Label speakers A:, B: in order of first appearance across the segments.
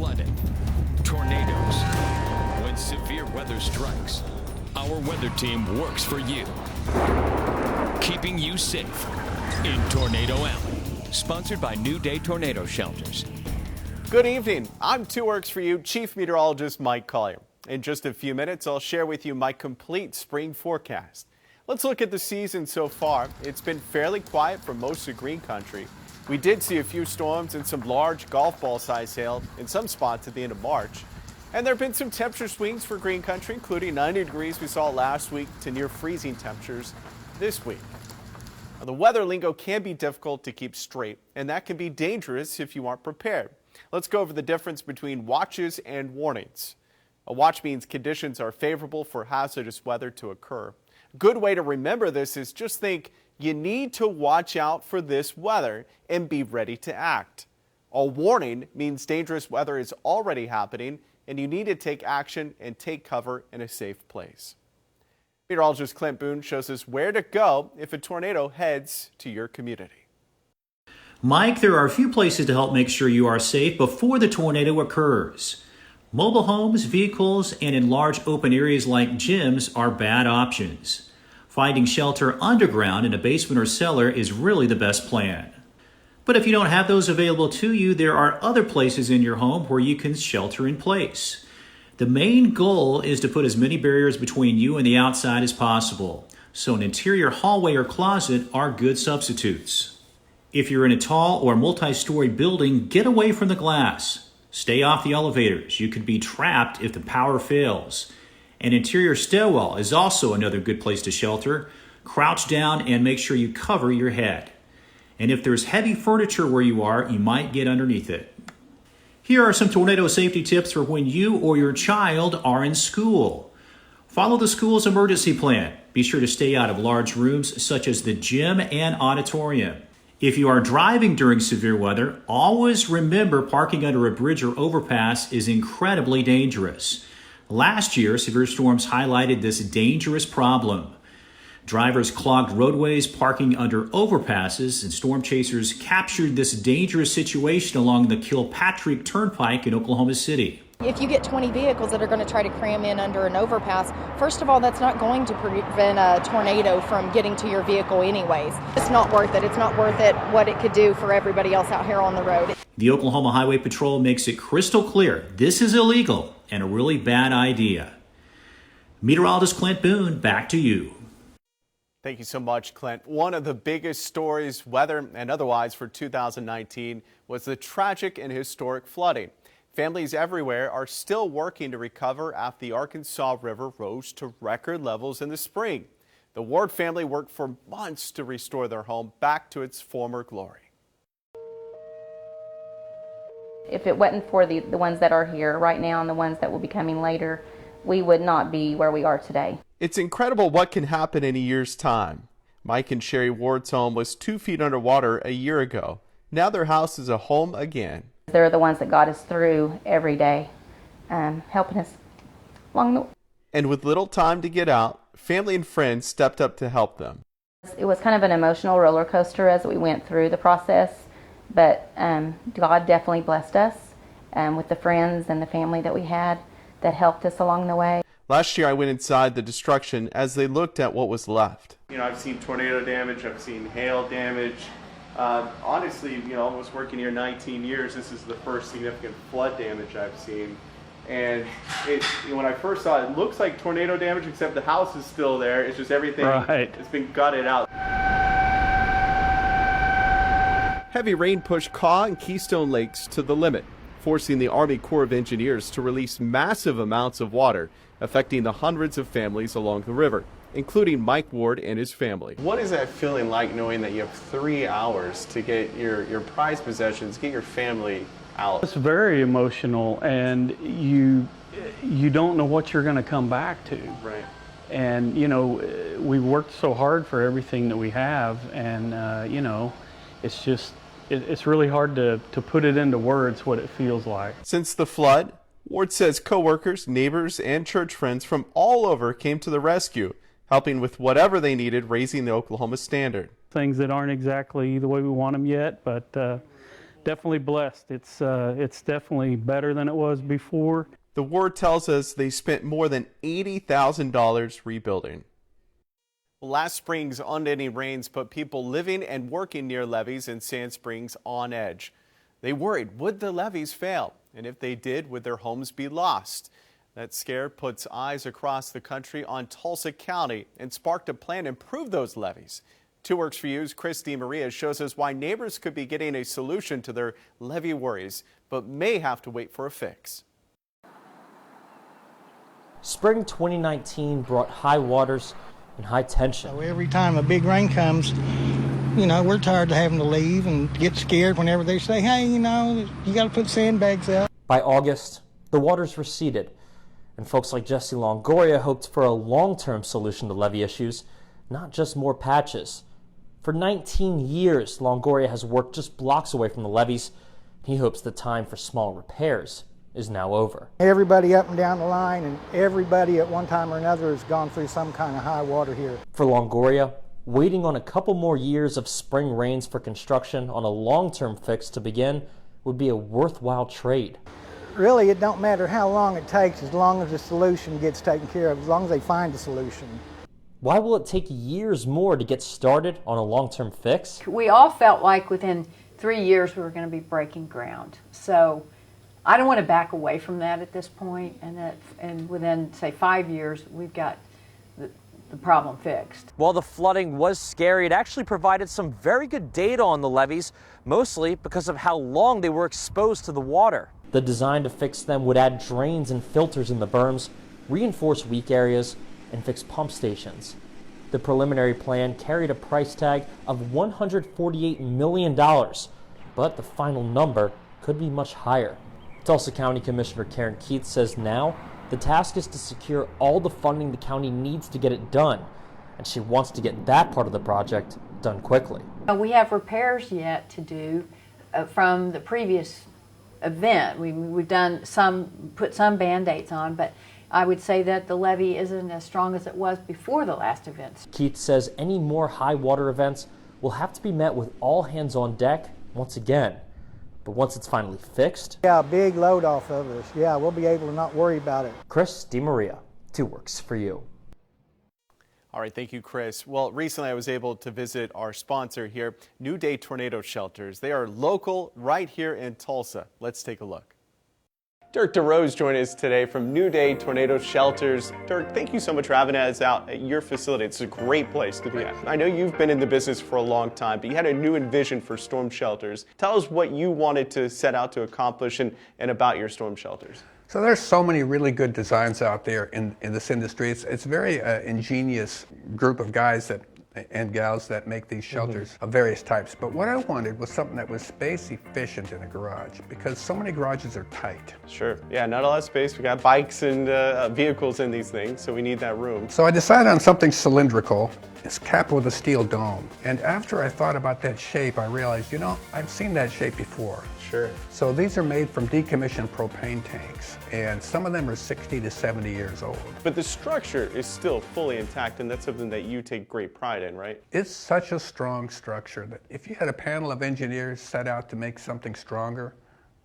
A: flooding, tornadoes. When severe weather strikes, our weather team works for you, keeping you safe in Tornado Alley. Sponsored by New Day Tornado Shelters.
B: Good evening. I'm Two Works for You, Chief Meteorologist Mike Collier. In just a few minutes, I'll share with you my complete spring forecast. Let's look at the season so far. It's been fairly quiet for most of Green Country. We did see a few storms and some large golf ball size hail in some spots at the end of March. And there have been some temperature swings for Green Country, including 90 degrees we saw last week to near freezing temperatures this week. Now, the weather lingo can be difficult to keep straight, and that can be dangerous if you aren't prepared. Let's go over the difference between watches and warnings. A watch means conditions are favorable for hazardous weather to occur. A good way to remember this is just think you need to watch out for this weather and be ready to act. A warning means dangerous weather is already happening and you need to take action and take cover in a safe place. Meteorologist Clint Boone shows us where to go if a tornado heads to your community.
C: Mike, there are a few places to help make sure you are safe before the tornado occurs. Mobile homes, vehicles, and in large open areas like gyms are bad options. Finding shelter underground in a basement or cellar is really the best plan. But if you don't have those available to you, there are other places in your home where you can shelter in place. The main goal is to put as many barriers between you and the outside as possible, so an interior hallway or closet are good substitutes. If you're in a tall or multi-story building, get away from the glass. Stay off the elevators. You could be trapped if the power fails. An interior stairwell is also another good place to shelter. Crouch down and make sure you cover your head. And if there's heavy furniture where you are, you might get underneath it. Here are some tornado safety tips for when you or your child are in school. Follow the school's emergency plan. Be sure to stay out of large rooms such as the gym and auditorium. If you are driving during severe weather, always remember parking under a bridge or overpass is incredibly dangerous. Last year, severe storms highlighted this dangerous problem. Drivers clogged roadways, parking under overpasses, and storm chasers captured this dangerous situation along the Kilpatrick Turnpike in Oklahoma City.
D: If you get 20 vehicles that are going to try to cram in under an overpass, first of all, that's not going to prevent a tornado from getting to your vehicle anyways. It's not worth it. It's not worth it what it could do for everybody else out here on the road.
C: The Oklahoma Highway Patrol makes it crystal clear this is illegal and a really bad idea. Meteorologist Clint Boone, back to you.
B: Thank you so much, Clint. One of the biggest stories, weather and otherwise, for 2019 was the tragic and historic flooding. Families everywhere are still working to recover after the Arkansas River rose to record levels in the spring. The Ward family worked for months to restore their home back to its former glory.
E: If it wasn't for the ones that are here right now and the ones that will be coming later, we would not be where we are today.
B: It's incredible what can happen in a year's time. Mike and Sherry Ward's home was 2 feet underwater a year ago. Now their house is a home again.
E: They're the ones that got us through every day, helping us along the way.
B: And with little time to get out, family and friends stepped up to help them.
E: It was kind of an emotional roller coaster as we went through the process, but God definitely blessed us with the friends and the family that we had that helped us along the way.
B: Last year I went inside the destruction as they looked at what was left. I've seen tornado damage, I've seen hail damage. Honestly, I was working here 19 years. This is the first significant flood damage I've seen. And when I first saw it, it looks like tornado damage, except the house is still there. It's just everything has been gutted out. Heavy rain pushed Kaw and Keystone Lakes to the limit, forcing the Army Corps of Engineers to release massive amounts of water, affecting the hundreds of families along the river, including Mike Ward and his family. What is that feeling like, knowing that you have 3 hours to get your prized possessions, get your family out?
F: It's very emotional, and you don't know what you're going to come back to.
B: Right.
F: And we worked so hard for everything that we have, and it's really hard to put it into words what it feels like.
B: Since the flood, Ward says coworkers, neighbors, and church friends from all over came to the rescue, helping with whatever they needed, raising the Oklahoma standard.
F: Things that aren't exactly the way we want them yet, but definitely blessed. It's definitely better than it was before.
B: The ward tells us they spent more than $80,000 rebuilding. Last spring's unending rains put people living and working near Levees in Sand Springs on edge. They worried, would the levees fail? And if they did, would their homes be lost? That scare puts eyes across the country on Tulsa County and sparked a plan to improve those levees. 2 Works for You's Chris DeMaria shows us why neighbors could be getting a solution to their levee worries, but may have to wait for a fix.
G: Spring 2019 brought high waters and high tension.
H: So every time a big rain comes, you know, we're tired of having to leave and get scared whenever they say, hey, you know, you got to put sandbags out.
G: By August, the waters receded, and folks like Jesse Longoria hoped for a long-term solution to levee issues, not just more patches. For 19 years, Longoria has worked just blocks away from the levees. He hopes the time for small repairs is now over.
H: Everybody up and down the line and everybody at one time or another has gone through some kind of high water here.
G: For Longoria, waiting on a couple more years of spring rains for construction on a long-term fix to begin would be a worthwhile trade.
H: Really, it don't matter how long it takes as long as the solution gets taken care of, as long as they find a solution.
G: Why will it take years more to get started on a long-term fix?
I: We all felt like within 3 years we were going to be breaking ground. So I don't want to back away from that at this point, and within, say, 5 years, we've got the problem fixed.
G: While the flooding was scary, it actually provided some very good data on the levees, mostly because of how long they were exposed to the water. The design to fix them would add drains and filters in the berms, reinforce weak areas, and fix pump stations. The preliminary plan carried a price tag of $148 million, but the final number could be much higher. Tulsa County Commissioner Karen Keith says now the task is to secure all the funding the county needs to get it done, and she wants to get that part of the project done quickly.
I: We have repairs yet to do from the previous event. We've done put some Band-Aids on, but I would say that the levee isn't as strong as it was before the last events.
G: Keith says any more high water events will have to be met with all hands on deck once again. But once it's finally fixed...
H: Yeah, a big load off of us. Yeah, we'll be able to not worry about it.
G: Chris DeMaria, 2 Works for You.
B: All right, thank you, Chris. Well, recently I was able to visit our sponsor here, New Day Tornado Shelters. They are local right here in Tulsa. Let's take a look. Dirk DeRose joined us today from New Day Tornado Shelters. Dirk, thank you so much for having us out at your facility. It's a great place to be at. I know you've been in the business for a long time, but you had a new vision for storm shelters. Tell us what you wanted to set out to accomplish and about your storm shelters.
J: So there's so many really good designs out there in this industry. It's a very ingenious group of guys and gals that make these shelters of various types. But what I wanted was something that was space efficient in a garage, because so many garages are tight.
B: Sure. Yeah, not a lot of space. We got bikes and vehicles in these things, so we need that room.
J: So I decided on something cylindrical. It's capped with a steel dome. And after I thought about that shape, I realized, you know, I've seen that shape before.
B: Sure.
J: So these are made from decommissioned propane tanks, and some of them are 60 to 70 years old.
B: But the structure is still fully intact, and that's something that you take great pride in, right?
J: It's such a strong structure that if you had a panel of engineers set out to make something stronger,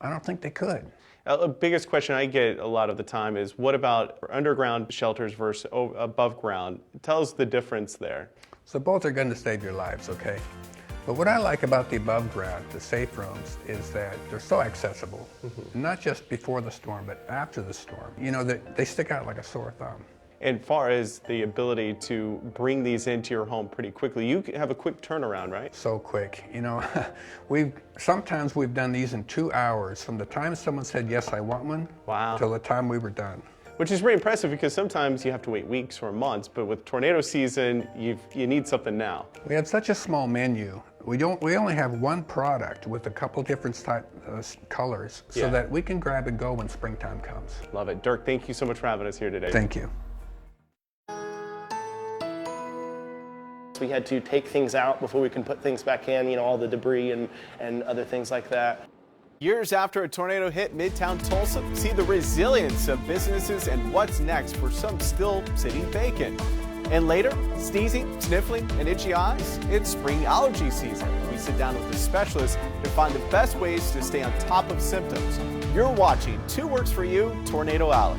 J: I don't think they could.
B: The biggest question I get a lot of the time is, what about underground shelters versus above ground? Tell us the difference there.
J: So both are going to save your lives, okay? But what I like about the above ground, the safe rooms, is that they're so accessible, not just before the storm, but after the storm. You know, they stick out like a sore thumb.
B: And far as the ability to bring these into your home pretty quickly, you have a quick turnaround, right?
J: So quick. You know, sometimes we've done these in 2 hours, from the time someone said, yes, I want one,
B: wow,
J: till the time we were done.
B: Which is very impressive, because sometimes you have to wait weeks or months, but with tornado season, you need something now.
J: We have such a small menu. We only have one product with a couple different colors, so that we can grab and go when springtime comes.
B: Love it. Dirk, thank you so much for having us here today.
J: Thank you.
K: We had to take things out before we can put things back in, you know, all the debris and other things like that.
B: Years after a tornado hit Midtown Tulsa, see the resilience of businesses and what's next for some still sitting vacant. And later, sneezing, sniffling, and itchy eyes, it's spring allergy season. We sit down with a specialist to find the best ways to stay on top of symptoms. You're watching 2 Works for You, Tornado Alley.